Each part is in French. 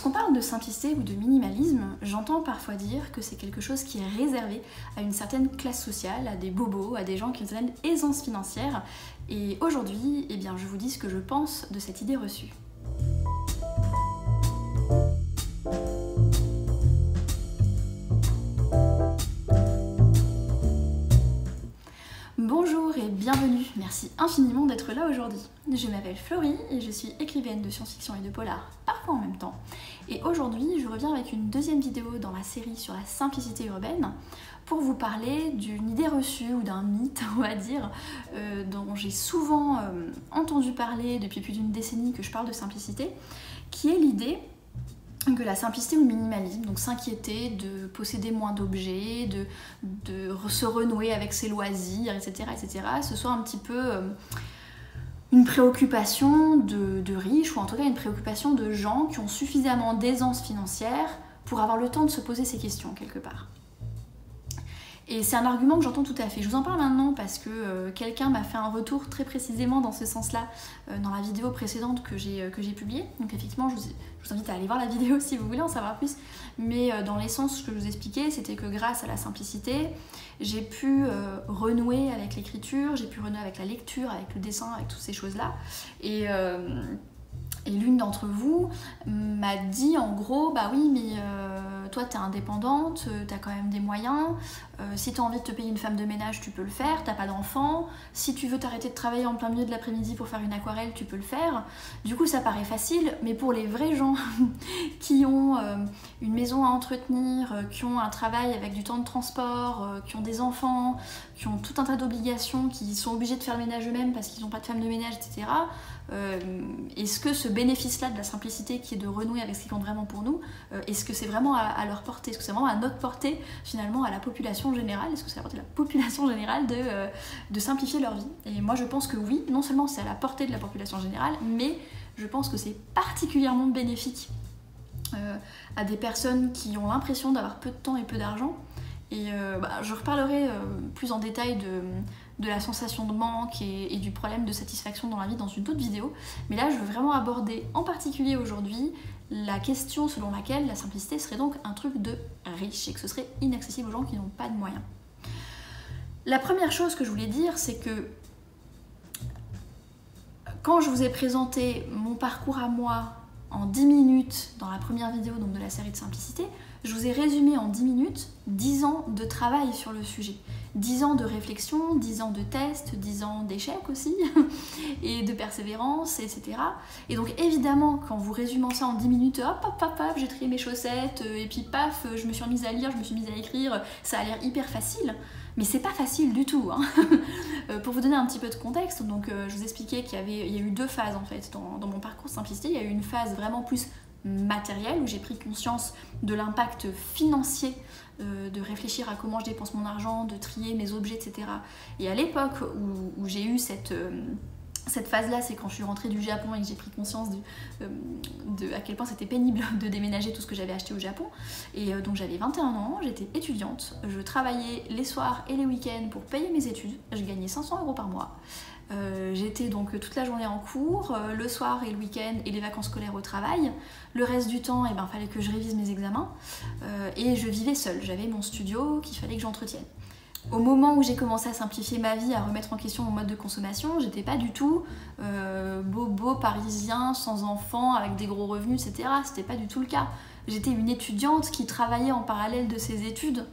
Lorsqu'on parle de simplicité ou de minimalisme, j'entends parfois dire que c'est quelque chose qui est réservé à une certaine classe sociale, à des bobos, à des gens qui ont une certaine aisance financière. Et aujourd'hui, eh bien, je vous dis ce que je pense de cette idée reçue. Bonjour et bienvenue, merci infiniment d'être là aujourd'hui. Je m'appelle Florie et je suis écrivaine de science-fiction et de polar, parfois en même temps. Et aujourd'hui, je reviens avec une deuxième vidéo dans la série sur la simplicité urbaine pour vous parler d'une idée reçue ou d'un mythe, on va dire, dont j'ai souvent entendu parler depuis plus d'une décennie que je parle de simplicité, qui est l'idée que la simplicité ou le minimalisme, donc s'inquiéter de posséder moins d'objets, de se renouer avec ses loisirs, etc., ce soit un petit peu une préoccupation de riches, ou en tout cas une préoccupation de gens qui ont suffisamment d'aisance financière pour avoir le temps de se poser ces questions quelque part. Et c'est un argument que j'entends tout à fait. Je vous en parle maintenant parce que quelqu'un m'a fait un retour très précisément dans ce sens-là dans la vidéo précédente que j'ai publiée. Donc effectivement, je vous invite à aller voir la vidéo si vous voulez en savoir plus. Mais dans l'essence, ce que je vous expliquais, c'était que grâce à la simplicité, j'ai pu renouer avec l'écriture, j'ai pu renouer avec la lecture, avec le dessin, avec toutes ces choses-là. Et l'une d'entre vous m'a dit en gros, bah oui, mais toi t'es indépendante, t'as quand même des moyens, si t'as envie de te payer une femme de ménage, tu peux le faire, t'as pas d'enfant, si tu veux t'arrêter de travailler en plein milieu de l'après-midi pour faire une aquarelle, tu peux le faire. Du coup ça paraît facile, mais pour les vrais gens qui ont une maison à entretenir, qui ont un travail avec du temps de transport, qui ont des enfants, qui ont tout un tas d'obligations, qui sont obligés de faire le ménage eux-mêmes parce qu'ils n'ont pas de femme de ménage, etc. Est-ce que ce bénéfice-là de la simplicité qui est de renouer avec ce qui compte vraiment pour nous, est-ce que c'est vraiment à leur portée? Est-ce que c'est vraiment à notre portée, finalement, à la population générale? Est-ce que c'est à la portée de la population générale de simplifier leur vie? Et moi, je pense que oui, non seulement c'est à la portée de la population générale, mais je pense que c'est particulièrement bénéfique à des personnes qui ont l'impression d'avoir peu de temps et peu d'argent. Et je reparlerai plus en détail de la sensation de manque et du problème de satisfaction dans la vie dans une autre vidéo. Mais là, je veux vraiment aborder en particulier aujourd'hui la question selon laquelle la simplicité serait donc un truc de riche et que ce serait inaccessible aux gens qui n'ont pas de moyens. La première chose que je voulais dire, c'est que quand je vous ai présenté mon parcours à moi en 10 minutes dans la première vidéo donc de la série de simplicité, je vous ai résumé en 10 minutes 10 ans de travail sur le sujet. 10 ans de réflexion, 10 ans de tests, 10 ans d'échecs aussi, et de persévérance, etc. Et donc évidemment, quand vous résumez ça en 10 minutes, hop, hop, hop, hop, j'ai trié mes chaussettes, et puis paf, je me suis remise à lire, je me suis mise à écrire, ça a l'air hyper facile, mais c'est pas facile du tout. Hein. Pour vous donner un petit peu de contexte, donc je vous expliquais qu'il y a eu deux phases en fait dans mon parcours simplicité. Il y a eu une phase vraiment plus matérielle où j'ai pris conscience de l'impact financier de réfléchir à comment je dépense mon argent, de trier mes objets, etc. Et à l'époque où j'ai eu cette phase-là, c'est quand je suis rentrée du Japon et que j'ai pris conscience de à quel point c'était pénible de déménager tout ce que j'avais acheté au Japon. Et donc j'avais 21 ans, j'étais étudiante, je travaillais les soirs et les week-ends pour payer mes études, je gagnais 500 € par mois. J'étais donc toute la journée en cours, le soir et le week-end et les vacances scolaires au travail. Le reste du temps, fallait que je révise mes examens et je vivais seule. J'avais mon studio qu'il fallait que j'entretienne. Au moment où j'ai commencé à simplifier ma vie, à remettre en question mon mode de consommation, j'étais pas du tout bobo parisien, sans enfant, avec des gros revenus, etc. C'était pas du tout le cas. J'étais une étudiante qui travaillait en parallèle de ses études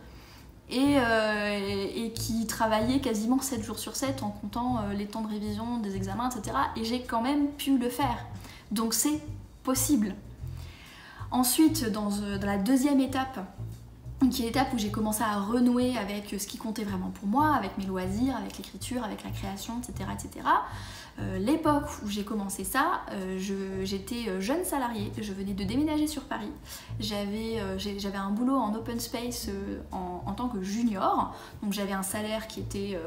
et qui travaillait quasiment 7 jours sur 7 en comptant les temps de révision, des examens, etc. Et j'ai quand même pu le faire. Donc c'est possible. Ensuite, dans la deuxième étape, qui est l'étape où j'ai commencé à renouer avec ce qui comptait vraiment pour moi, avec mes loisirs, avec l'écriture, avec la création, etc. L'époque où j'ai commencé ça, j'étais jeune salariée, je venais de déménager sur Paris, j'avais un boulot en open space en tant que junior, donc j'avais un salaire qui était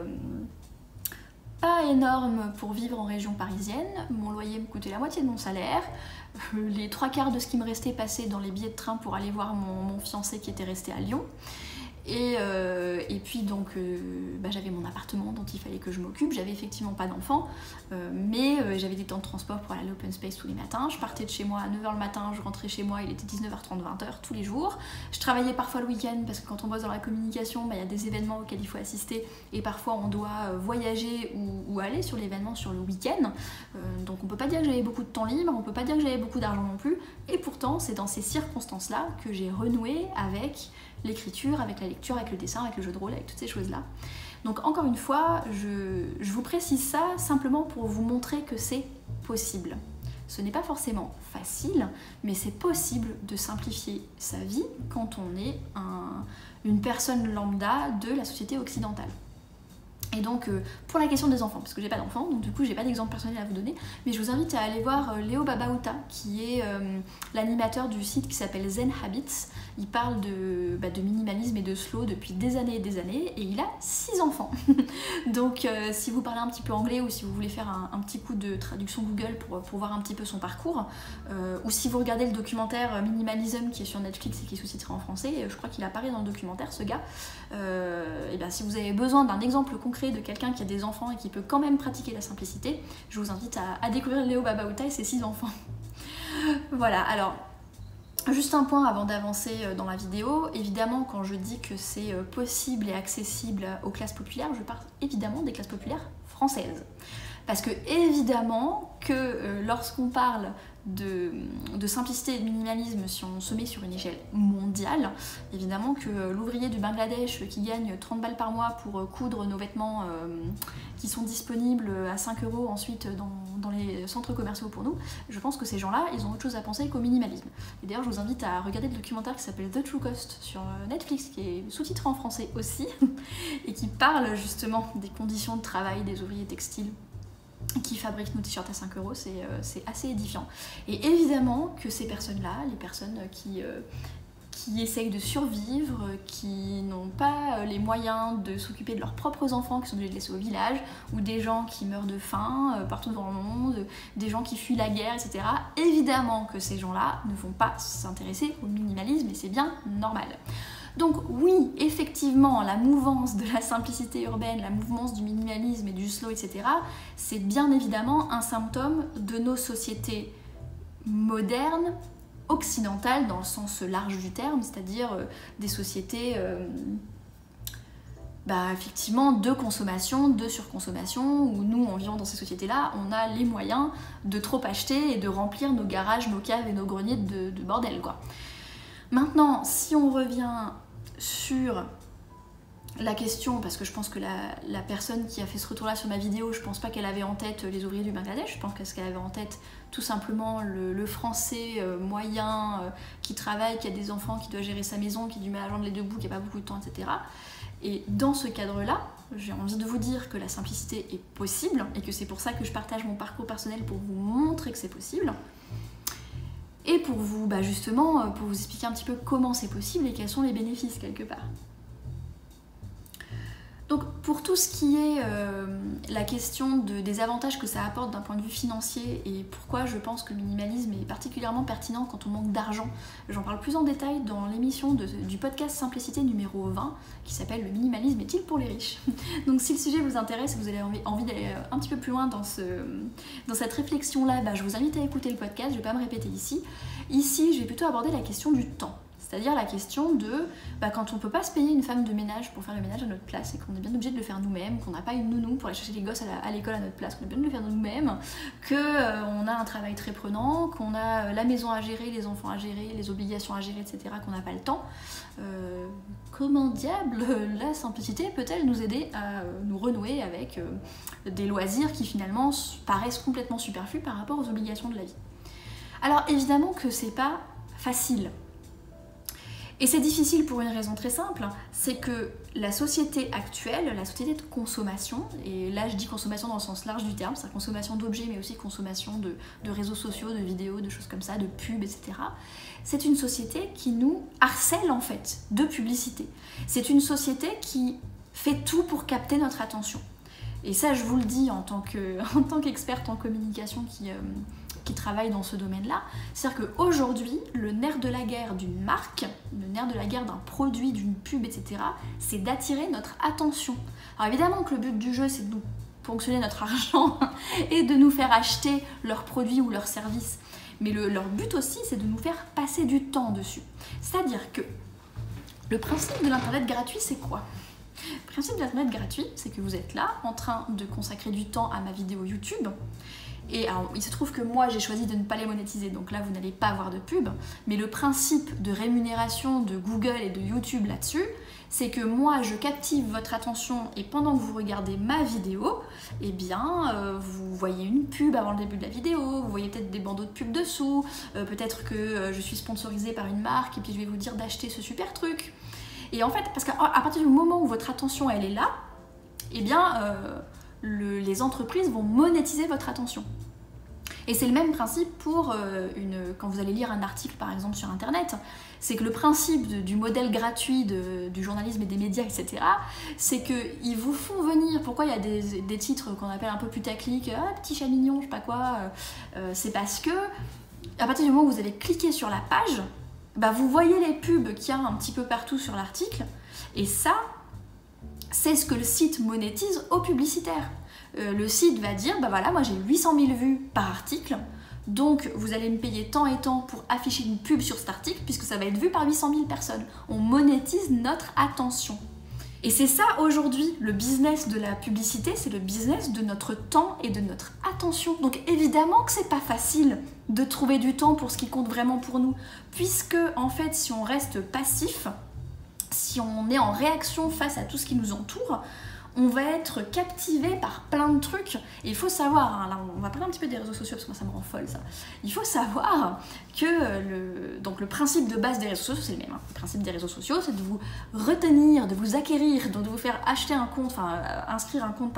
pas énorme pour vivre en région parisienne, mon loyer me coûtait la moitié de mon salaire, les 3/4 de ce qui me restait passaient dans les billets de train pour aller voir mon fiancé qui était resté à Lyon. Et puis donc j'avais mon appartement dont il fallait que je m'occupe, j'avais effectivement pas d'enfant, mais j'avais des temps de transport pour aller à l'open space tous les matins, je partais de chez moi à 9h le matin, je rentrais chez moi, il était 19h30, 20h tous les jours, je travaillais parfois le week-end parce que quand on bosse dans la communication, il y a des événements auxquels il faut assister et parfois on doit voyager ou aller sur l'événement sur le week-end, donc on peut pas dire que j'avais beaucoup de temps libre, on peut pas dire que j'avais beaucoup d'argent non plus, et pourtant c'est dans ces circonstances-là que j'ai renoué avec l'écriture, avec la lecture, avec le dessin, avec le jeu de rôle, avec toutes ces choses-là. Donc encore une fois, je vous précise ça simplement pour vous montrer que c'est possible. Ce n'est pas forcément facile, mais c'est possible de simplifier sa vie quand on est une personne lambda de la société occidentale. Et donc pour la question des enfants, parce que j'ai pas d'enfants, donc du coup j'ai pas d'exemple personnel à vous donner, mais je vous invite à aller voir Leo Babauta, qui est l'animateur du site qui s'appelle Zen Habits. Il parle de minimalisme et de slow depuis des années et il a 6 enfants. Donc si vous parlez un petit peu anglais ou si vous voulez faire un petit coup de traduction Google pour voir un petit peu son parcours, ou si vous regardez le documentaire Minimalism qui est sur Netflix et qui est sous-titré en français, je crois qu'il apparaît dans le documentaire ce gars, et bien si vous avez besoin d'un exemple concret de quelqu'un qui a des enfants et qui peut quand même pratiquer la simplicité, je vous invite à découvrir Leo Babauta et ses 6 enfants. Voilà, alors juste un point avant d'avancer dans la vidéo, évidemment quand je dis que c'est possible et accessible aux classes populaires, je parle évidemment des classes populaires françaises. Parce que évidemment que lorsqu'on parle de simplicité et de minimalisme, si on se met sur une échelle mondiale, évidemment que l'ouvrier du Bangladesh qui gagne 30 balles par mois pour coudre nos vêtements qui sont disponibles à 5 € ensuite dans les centres commerciaux pour nous, je pense que ces gens-là, ils ont autre chose à penser qu'au minimalisme. Et d'ailleurs, je vous invite à regarder le documentaire qui s'appelle The True Cost sur Netflix, qui est sous-titré en français aussi, et qui parle justement des conditions de travail des ouvriers textiles qui fabriquent nos t-shirts à 5 €, c'est assez édifiant. Et évidemment que ces personnes-là, les personnes qui essayent de survivre, qui n'ont pas les moyens de s'occuper de leurs propres enfants, qui sont obligés de laisser au village, ou des gens qui meurent de faim partout dans le monde, des gens qui fuient la guerre, etc. Évidemment que ces gens-là ne vont pas s'intéresser au minimalisme, et c'est bien normal. Donc oui, effectivement, la mouvance de la simplicité urbaine, la mouvance du minimalisme et du slow, etc., c'est bien évidemment un symptôme de nos sociétés modernes, occidentales dans le sens large du terme, c'est-à-dire des sociétés effectivement de consommation, de surconsommation, où nous, en vivant dans ces sociétés-là, on a les moyens de trop acheter et de remplir nos garages, nos caves et nos greniers de bordel, quoi. Maintenant, si on revient sur la question, parce que je pense que la personne qui a fait ce retour-là sur ma vidéo, je pense pas qu'elle avait en tête les ouvriers du Bangladesh, je pense qu'elle avait en tête tout simplement le français moyen qui travaille, qui a des enfants, qui doit gérer sa maison, qui a du mal à joindre les deux bouts, qui a pas beaucoup de temps, etc. Et dans ce cadre-là, j'ai envie de vous dire que la simplicité est possible, et que c'est pour ça que je partage mon parcours personnel pour vous montrer que c'est possible. Et pour vous, justement, pour vous expliquer un petit peu comment c'est possible et quels sont les bénéfices quelque part. Donc pour tout ce qui est la question des avantages que ça apporte d'un point de vue financier et pourquoi je pense que le minimalisme est particulièrement pertinent quand on manque d'argent, j'en parle plus en détail dans l'émission du podcast Simplicité numéro 20 qui s'appelle « Le minimalisme est-il pour les riches ?» Donc si le sujet vous intéresse et que vous avez envie d'aller un petit peu plus loin dans cette réflexion-là, je vous invite à écouter le podcast, je ne vais pas me répéter ici. Ici, je vais plutôt aborder la question du temps. C'est-à-dire la question de quand on ne peut pas se payer une femme de ménage pour faire le ménage à notre place et qu'on est bien obligé de le faire nous-mêmes, qu'on n'a pas une nounou pour aller chercher les gosses à l'école à notre place, qu'on est bien de le faire nous-mêmes, qu'on a un travail très prenant, qu'on a la maison à gérer, les enfants à gérer, les obligations à gérer, etc., qu'on n'a pas le temps. Comment diable la simplicité peut-elle nous aider à nous renouer avec des loisirs qui finalement paraissent complètement superflus par rapport aux obligations de la vie? Alors évidemment que c'est pas facile. Et c'est difficile pour une raison très simple, c'est que la société actuelle, la société de consommation, et là je dis consommation dans le sens large du terme, c'est consommation d'objets mais aussi consommation de réseaux sociaux, de vidéos, de choses comme ça, de pubs, etc. C'est une société qui nous harcèle en fait de publicité. C'est une société qui fait tout pour capter notre attention. Et ça je vous le dis en tant qu'experte en communication qui travaille dans ce domaine-là, c'est-à-dire qu'aujourd'hui, le nerf nerf de la guerre d'une marque, le nerf de la guerre d'un produit, d'une pub, etc., c'est d'attirer notre attention. Alors évidemment que le but du jeu, c'est de nous ponctionner notre argent et de nous faire acheter leurs produits ou leurs services. Mais leur but aussi, c'est de nous faire passer du temps dessus. C'est-à-dire que le principe de l'internet gratuit, c'est quoi? Le principe de l'internet gratuit, c'est que vous êtes là, en train de consacrer du temps à ma vidéo YouTube. Et alors, il se trouve que moi, j'ai choisi de ne pas les monétiser, donc là, vous n'allez pas avoir de pub. Mais le principe de rémunération de Google et de YouTube là-dessus, c'est que moi, je captive votre attention et pendant que vous regardez ma vidéo, eh bien, vous voyez une pub avant le début de la vidéo, vous voyez peut-être des bandeaux de pub dessous, peut-être que je suis sponsorisée par une marque et puis je vais vous dire d'acheter ce super truc. Et en fait, parce qu'à partir du moment où votre attention, elle est là, eh bien, les entreprises vont monétiser votre attention. Et c'est le même principe pour quand vous allez lire un article par exemple sur internet, c'est que le principe du modèle gratuit du journalisme et des médias, etc., c'est qu'ils vous font venir, pourquoi il y a des titres qu'on appelle un peu putaclic, petit chat mignon, je sais pas quoi, c'est parce que à partir du moment où vous allez cliquer sur la page, bah vous voyez les pubs qu'il y a un petit peu partout sur l'article, et ça, c'est ce que le site monétise aux publicitaires. Le site va dire, bah voilà, moi j'ai 800 000 vues par article, donc vous allez me payer tant et tant pour afficher une pub sur cet article, puisque ça va être vu par 800 000 personnes. On monétise notre attention. Et c'est ça aujourd'hui, le business de la publicité, c'est le business de notre temps et de notre attention. Donc évidemment que c'est pas facile de trouver du temps pour ce qui compte vraiment pour nous, puisque en fait si on reste passif, si on est en réaction face à tout ce qui nous entoure, on va être captivé par plein de trucs. Et il faut savoir, hein, là on va parler un petit peu des réseaux sociaux parce que moi ça me rend folle ça. Il faut savoir que le principe de base des réseaux sociaux c'est le même. Hein. Le principe des réseaux sociaux c'est de vous retenir, de vous acquérir, donc de vous faire acheter un compte, enfin inscrire un compte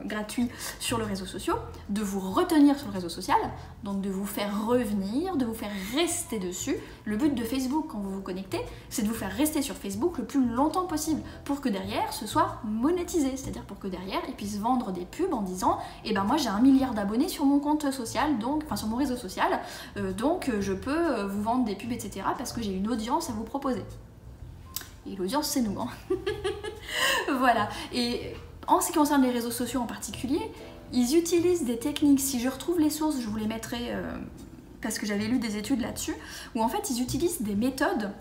gratuit sur le réseau social, de vous retenir sur le réseau social, donc de vous faire revenir, de vous faire rester dessus. Le but de Facebook quand vous vous connectez, c'est de vous faire rester sur Facebook le plus longtemps possible pour que derrière ce soit monétisé. C'est-à-dire pour que derrière, ils puissent vendre des pubs en disant « Eh ben moi j'ai 1 milliard d'abonnés sur mon compte social, donc, enfin sur mon réseau social, donc je peux vous vendre des pubs, etc. parce que j'ai une audience à vous proposer. » Et l'audience, c'est nous. Hein. Voilà. Et en ce qui concerne les réseaux sociaux en particulier, ils utilisent des techniques. Si je retrouve les sources, je vous les mettrai parce que j'avais lu des études là-dessus, où en fait ils utilisent des méthodes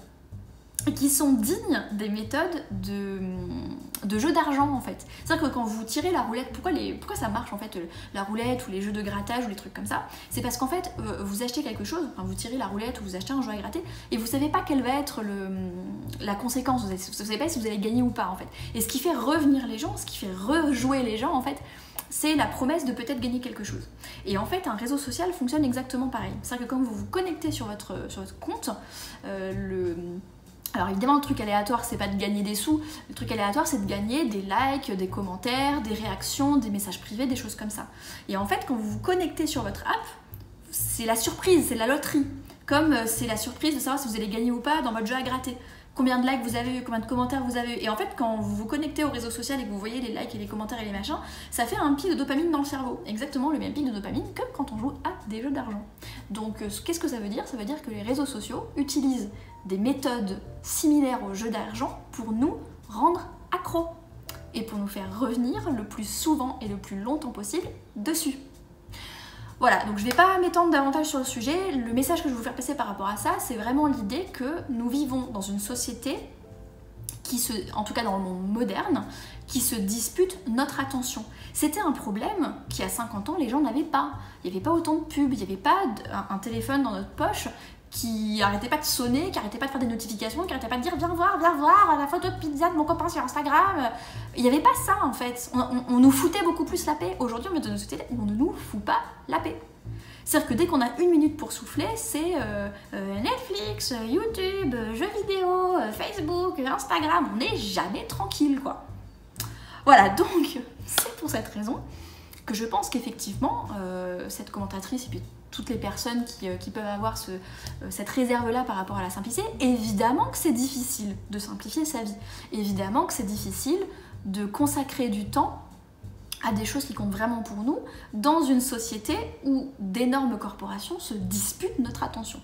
qui sont dignes des méthodes de jeux d'argent en fait. C'est-à-dire que quand vous tirez la roulette, pourquoi ça marche en fait la roulette ou les jeux de grattage ou les trucs comme ça, c'est parce qu'en fait vous achetez quelque chose, enfin, vous tirez la roulette ou vous achetez un jeu à gratter et vous savez pas quelle va être la conséquence, vous savez pas si vous allez gagner ou pas en fait. Et ce qui fait revenir les gens, ce qui fait rejouer les gens en fait, c'est la promesse de peut-être gagner quelque chose. Et en fait, un réseau social fonctionne exactement pareil. C'est-à-dire que quand vous vous connectez sur votre compte, alors évidemment, le truc aléatoire, c'est pas de gagner des sous. Le truc aléatoire, c'est de gagner des likes, des commentaires, des réactions, des messages privés, des choses comme ça. Et en fait, quand vous vous connectez sur votre app, c'est la surprise, c'est la loterie. Comme c'est la surprise de savoir si vous allez gagner ou pas dans votre jeu à gratter. Combien de likes vous avez eu, combien de commentaires vous avez eu. Et en fait, quand vous vous connectez au réseau social et que vous voyez les likes et les commentaires et les machins, ça fait un pic de dopamine dans le cerveau. Exactement le même pic de dopamine que quand on joue à des jeux d'argent. Donc, qu'est-ce que ça veut dire? Ça veut dire que les réseaux sociaux utilisent des méthodes similaires aux jeux d'argent pour nous rendre accros et pour nous faire revenir le plus souvent et le plus longtemps possible dessus. Voilà, donc je ne vais pas m'étendre davantage sur le sujet. Le message que je vais vous faire passer par rapport à ça, c'est vraiment l'idée que nous vivons dans une société en tout cas dans le monde moderne, qui se dispute notre attention. C'était un problème qui, à 50 ans, les gens n'avaient pas. Il n'y avait pas autant de pubs, il n'y avait pas un téléphone dans notre poche qui arrêtait pas de sonner, qui arrêtait pas de faire des notifications, qui arrêtait pas de dire viens voir la photo de pizza de mon copain sur Instagram. Il n'y avait pas ça en fait. On nous foutait beaucoup plus la paix. Aujourd'hui, on est dans une société où on ne nous fout pas la paix. C'est-à-dire que dès qu'on a 1 minute pour souffler, c'est Netflix, YouTube, jeux vidéo, Facebook, Instagram. On n'est jamais tranquille quoi. Voilà, donc c'est pour cette raison que je pense qu'effectivement, cette commentatrice et puis toutes les personnes qui peuvent avoir cette réserve-là par rapport à la simplicité, évidemment que c'est difficile de simplifier sa vie. Évidemment que c'est difficile de consacrer du temps à des choses qui comptent vraiment pour nous dans une société où d'énormes corporations se disputent notre attention.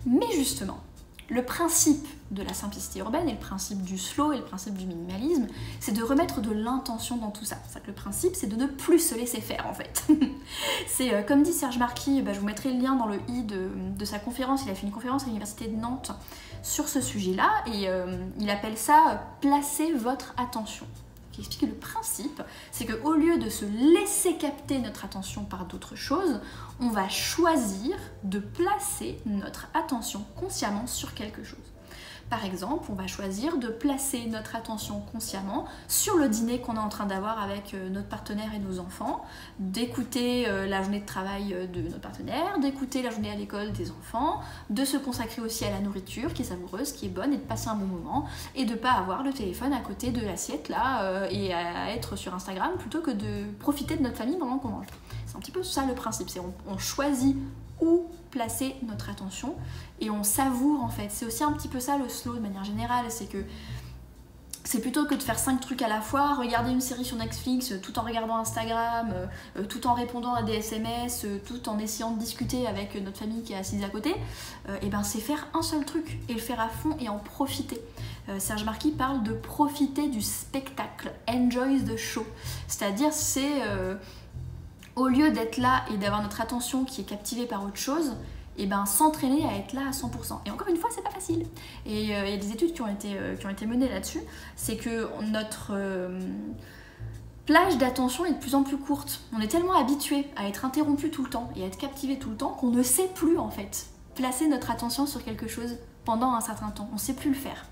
Mais justement, le principe de la simplicité urbaine et le principe du slow et le principe du minimalisme, c'est de remettre de l'intention dans tout ça. C'est-à-dire que le principe, c'est de ne plus se laisser faire en fait. C'est comme dit Serge Marquis, je vous mettrai le lien dans le i de sa conférence. Il a fait une conférence à l'université de Nantes sur ce sujet-là et il appelle ça « placer votre attention ». Qui explique que le principe, c'est qu'au lieu de se laisser capter notre attention par d'autres choses, on va choisir de placer notre attention consciemment sur quelque chose. Par exemple, on va choisir de placer notre attention consciemment sur le dîner qu'on est en train d'avoir avec notre partenaire et nos enfants, d'écouter la journée de travail de notre partenaire, d'écouter la journée à l'école des enfants, de se consacrer aussi à la nourriture qui est savoureuse, qui est bonne et de passer un bon moment et de ne pas avoir le téléphone à côté de l'assiette là et à être sur Instagram plutôt que de profiter de notre famille pendant qu'on mange. C'est un petit peu ça le principe, c'est on choisit où placer notre attention et on savoure en fait. C'est aussi un petit peu ça le slow de manière générale, c'est que c'est plutôt que de faire 5 trucs à la fois, regarder une série sur Netflix tout en regardant Instagram, tout en répondant à des SMS, tout en essayant de discuter avec notre famille qui est assise à côté, et ben c'est faire un seul truc et le faire à fond et en profiter. Serge Marquis parle de profiter du spectacle, enjoy the show, c'est-à-dire c'est au lieu d'être là et d'avoir notre attention qui est captivée par autre chose, et ben s'entraîner à être là à 100%. Et encore une fois, c'est pas facile. Et il y a des études qui ont été menées là-dessus, c'est que notre plage d'attention est de plus en plus courte. On est tellement habitué à être interrompu tout le temps et à être captivé tout le temps qu'on ne sait plus en fait placer notre attention sur quelque chose pendant un certain temps. On ne sait plus le faire.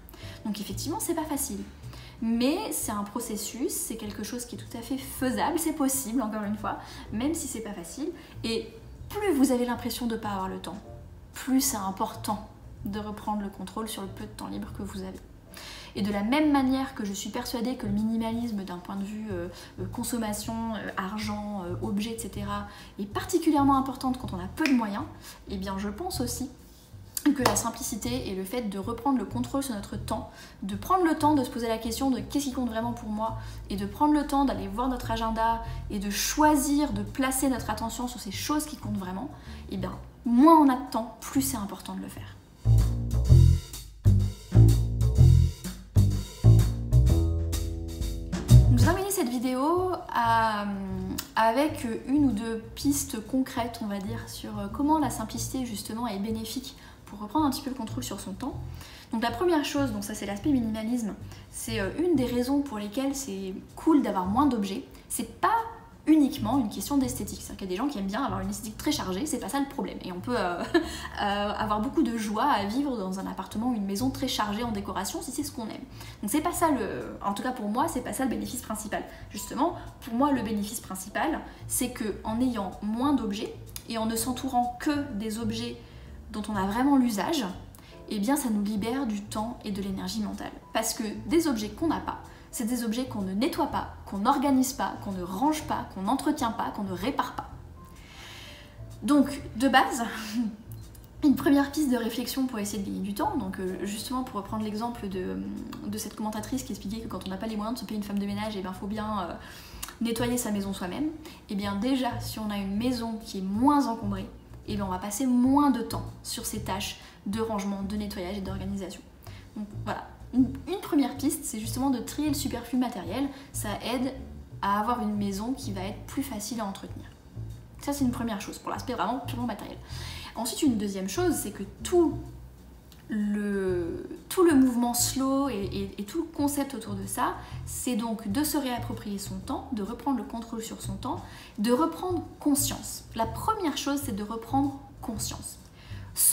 Donc effectivement, c'est pas facile. Mais c'est un processus, c'est quelque chose qui est tout à fait faisable, c'est possible encore une fois, même si c'est pas facile. Et plus vous avez l'impression de ne pas avoir le temps, plus c'est important de reprendre le contrôle sur le peu de temps libre que vous avez. Et de la même manière que je suis persuadée que le minimalisme d'un point de vue consommation, argent, objet, etc. est particulièrement importante quand on a peu de moyens, eh bien je pense aussi que la simplicité et le fait de reprendre le contrôle sur notre temps, de prendre le temps de se poser la question de qu'est-ce qui compte vraiment pour moi et de prendre le temps d'aller voir notre agenda et de choisir de placer notre attention sur ces choses qui comptent vraiment, et bien moins on a de temps, plus c'est important de le faire. Je termine cette vidéo avec une ou deux pistes concrètes, on va dire, sur comment la simplicité justement est bénéfique pour reprendre un petit peu le contrôle sur son temps. Donc la première chose, donc ça c'est l'aspect minimalisme, c'est une des raisons pour lesquelles c'est cool d'avoir moins d'objets. C'est pas uniquement une question d'esthétique, c'est-à-dire qu'il y a des gens qui aiment bien avoir une esthétique très chargée, c'est pas ça le problème. Et on peut avoir beaucoup de joie à vivre dans un appartement ou une maison très chargée en décoration si c'est ce qu'on aime. Donc c'est pas ça en tout cas pour moi, c'est pas ça le bénéfice principal. Justement, pour moi le bénéfice principal, c'est qu'en ayant moins d'objets et en ne s'entourant que des objets dont on a vraiment l'usage, eh bien ça nous libère du temps et de l'énergie mentale. Parce que des objets qu'on n'a pas, c'est des objets qu'on ne nettoie pas, qu'on n'organise pas, qu'on ne range pas, qu'on n'entretient pas, qu'on ne répare pas. Donc, de base, une première piste de réflexion pour essayer de gagner du temps, donc justement pour reprendre l'exemple de cette commentatrice qui expliquait que quand on n'a pas les moyens de se payer une femme de ménage, eh bien, faut bien nettoyer sa maison soi-même. Et bien déjà, si on a une maison qui est moins encombrée, et bien on va passer moins de temps sur ces tâches de rangement, de nettoyage et d'organisation. Donc voilà, une première piste, c'est justement de trier le superflu matériel. Ça aide à avoir une maison qui va être plus facile à entretenir. Ça c'est une première chose, pour l'aspect vraiment purement matériel. Ensuite, une deuxième chose, c'est que tout le mouvement slow et tout le concept autour de ça, c'est donc de se réapproprier son temps, de reprendre le contrôle sur son temps, de reprendre conscience. La première chose, c'est de reprendre conscience.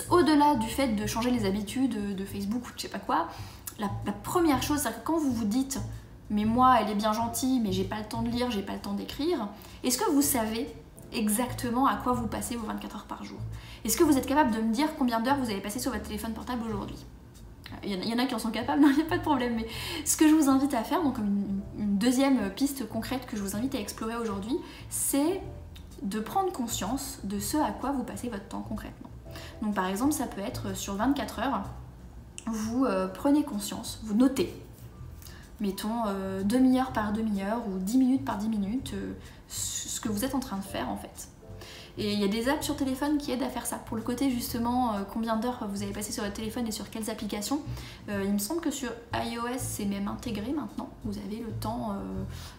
Au-delà du fait de changer les habitudes de Facebook ou de je sais pas quoi, la première chose, c'est que quand vous vous dites « mais moi, elle est bien gentille, mais j'ai pas le temps de lire, j'ai pas le temps d'écrire », est-ce que vous savez exactement à quoi vous passez vos 24 heures par jour? Est-ce que vous êtes capable de me dire combien d'heures vous avez passé sur votre téléphone portable aujourd'hui? Il y en a qui en sont capables, il n'y a pas de problème, mais ce que je vous invite à faire, donc une deuxième piste concrète que je vous invite à explorer aujourd'hui, c'est de prendre conscience de ce à quoi vous passez votre temps concrètement. Donc par exemple, ça peut être sur 24 heures, vous prenez conscience, vous notez, mettons demi-heure par demi-heure ou 10 minutes par 10 minutes, ce que vous êtes en train de faire en fait. Et il y a des apps sur téléphone qui aident à faire ça. Pour le côté justement, combien d'heures vous avez passé sur votre téléphone et sur quelles applications. Il me semble que sur iOS c'est même intégré maintenant. Vous avez le temps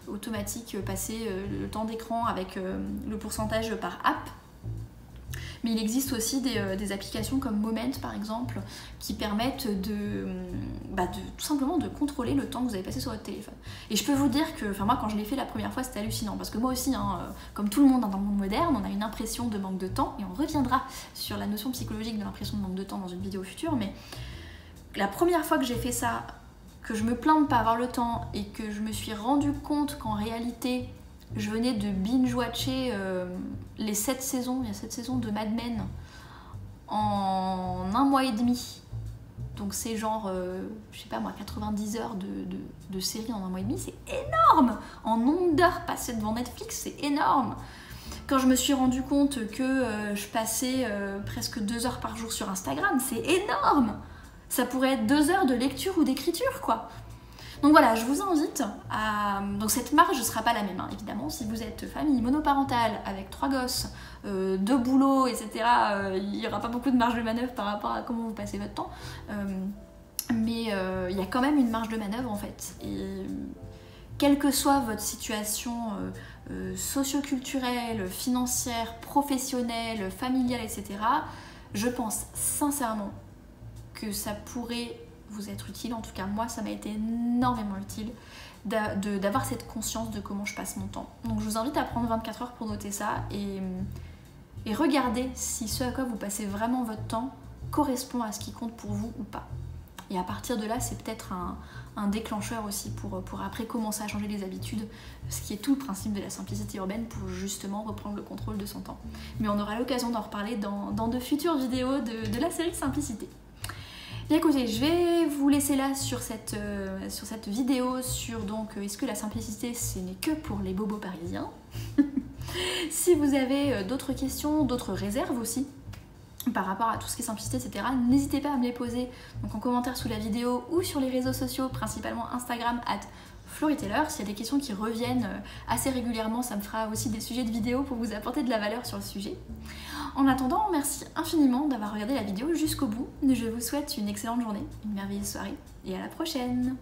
automatique, passer le temps d'écran avec le pourcentage par app. Mais il existe aussi des applications comme Moment par exemple qui permettent tout simplement de contrôler le temps que vous avez passé sur votre téléphone. Et je peux vous dire que, moi quand je l'ai fait la première fois c'était hallucinant parce que moi aussi, comme tout le monde dans le monde moderne, on a une impression de manque de temps et on reviendra sur la notion psychologique de l'impression de manque de temps dans une vidéo future, mais la première fois que j'ai fait ça, que je me plains de ne pas avoir le temps et que je me suis rendu compte qu'en réalité je venais de binge-watcher les 7 saisons, il y a 7 saisons de Mad Men en 1 mois et demi. Donc c'est genre, je sais pas moi, 90 heures de série en 1 mois et demi, c'est énorme! En nombre d'heures passées devant Netflix, c'est énorme! Quand je me suis rendu compte que je passais presque 2 heures par jour sur Instagram, c'est énorme! Ça pourrait être 2 heures de lecture ou d'écriture, quoi! Donc voilà, je vous invite à... Donc cette marge ne sera pas la même, évidemment. Si vous êtes famille monoparentale avec 3 gosses, 2 boulots, etc., il n'y aura pas beaucoup de marge de manœuvre par rapport à comment vous passez votre temps. Mais il y a quand même une marge de manœuvre en fait. Et quelle que soit votre situation socio-culturelle, financière, professionnelle, familiale, etc., je pense sincèrement que ça pourrait vous être utile, en tout cas moi ça m'a été énormément utile d'avoir cette conscience de comment je passe mon temps. Donc je vous invite à prendre 24 heures pour noter ça et regarder si ce à quoi vous passez vraiment votre temps correspond à ce qui compte pour vous ou pas. Et à partir de là, c'est peut-être un déclencheur aussi pour après commencer à changer les habitudes, ce qui est tout le principe de la simplicité urbaine pour justement reprendre le contrôle de son temps. Mais on aura l'occasion d'en reparler dans de futures vidéos de la série Simplicité. Bien écoutez, je vais vous laisser là sur cette vidéo sur donc est-ce que la simplicité ce n'est que pour les bobos parisiens. Si vous avez d'autres questions, d'autres réserves aussi par rapport à tout ce qui est simplicité, etc., n'hésitez pas à me les poser donc en commentaire sous la vidéo ou sur les réseaux sociaux, principalement Instagram @FloriTaylor. S'il y a des questions qui reviennent assez régulièrement, ça me fera aussi des sujets de vidéo pour vous apporter de la valeur sur le sujet. En attendant, merci infiniment d'avoir regardé la vidéo jusqu'au bout. Je vous souhaite une excellente journée, une merveilleuse soirée et à la prochaine!